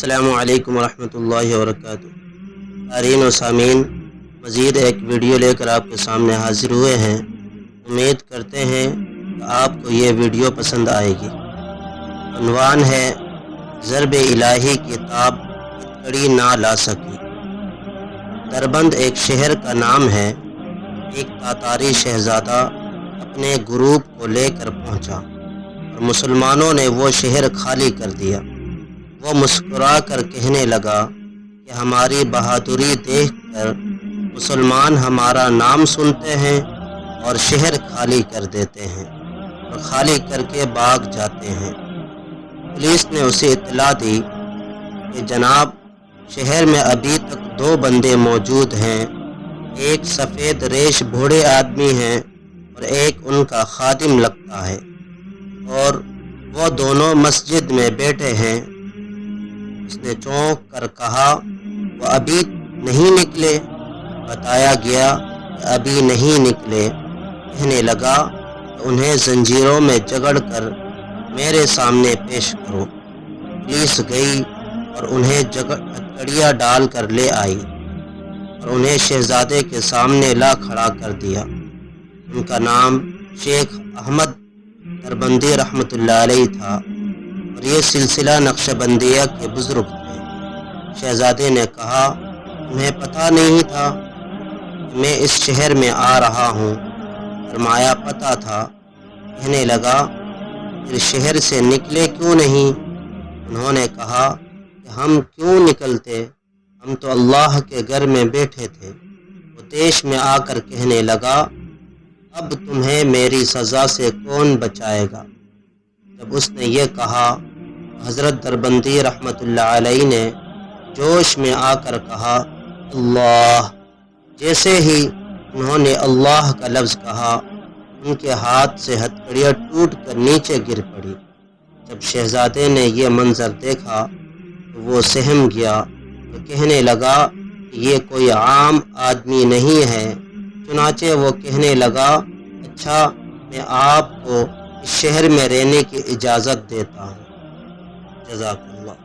السلام علیکم ورحمۃ اللہ وبرکاتہ۔ قارئین و سامعین، مزید ایک ویڈیو لے کر آپ کے سامنے حاضر ہوئے ہیں۔ امید کرتے ہیں کہ آپ کو یہ ویڈیو پسند آئے گی۔ عنوان ہے ضرب الہی کی تاب ہتکڑی نہ لا سکی۔ دربند ایک شہر کا نام ہے۔ ایک تاتاری شہزادہ اپنے گروپ کو لے کر پہنچا اور مسلمانوں نے وہ شہر خالی کر دیا۔ وہ مسکرا کر کہنے لگا کہ ہماری بہادری دیکھ کر مسلمان ہمارا نام سنتے ہیں اور شہر خالی کر دیتے ہیں اور خالی کر کے بھاگ جاتے ہیں۔ پولیس نے اسے اطلاع دی کہ جناب، شہر میں ابھی تک 2 بندے موجود ہیں، ایک سفید ریش بوڑھے آدمی ہیں اور ایک ان کا خادم لگتا ہے، اور وہ دونوں مسجد میں بیٹھے ہیں۔ اس نے چونک کر کہا، وہ ابھی نہیں نکلے؟ بتایا گیا کہ ابھی نہیں نکلے۔ کہنے لگا کہ انہیں زنجیروں میں جکڑ کر میرے سامنے پیش کرو۔ پولیس گئی اور انہیں ہتکڑیاں ڈال کر لے آئی اور انہیں شہزادے کے سامنے لا کھڑا کر دیا۔ ان کا نام شیخ احمد دربندی رحمۃ اللہ علیہ تھا اور یہ سلسلہ نقشبندیہ کے بزرگ تھے۔ شہزادے نے کہا، تمہیں پتہ نہیں تھا کہ میں اس شہر میں آ رہا ہوں؟ فرمایا، پتہ تھا۔ کہنے لگا، پھر شہر سے نکلے کیوں نہیں؟ انہوں نے کہا کہ ہم کیوں نکلتے، ہم تو اللہ کے گھر میں بیٹھے تھے۔ وہ دیش میں آ کر کہنے لگا، اب تمہیں میری سزا سے کون بچائے گا؟ جب اس نے یہ کہا، حضرت دربندی رحمۃ اللہ علیہ نے جوش میں آ کر کہا، اللہ! جیسے ہی انہوں نے اللہ کا لفظ کہا، ان کے ہاتھ سے ہتکڑیاں ٹوٹ کر نیچے گر پڑی۔ جب شہزادے نے یہ منظر دیکھا تو وہ سہم گیا اور کہنے لگا کہ یہ کوئی عام آدمی نہیں ہے۔ چنانچہ وہ کہنے لگا، اچھا، میں آپ کو اس شہر میں رہنے کی اجازت دیتا ہوں۔ جزاک اللہ۔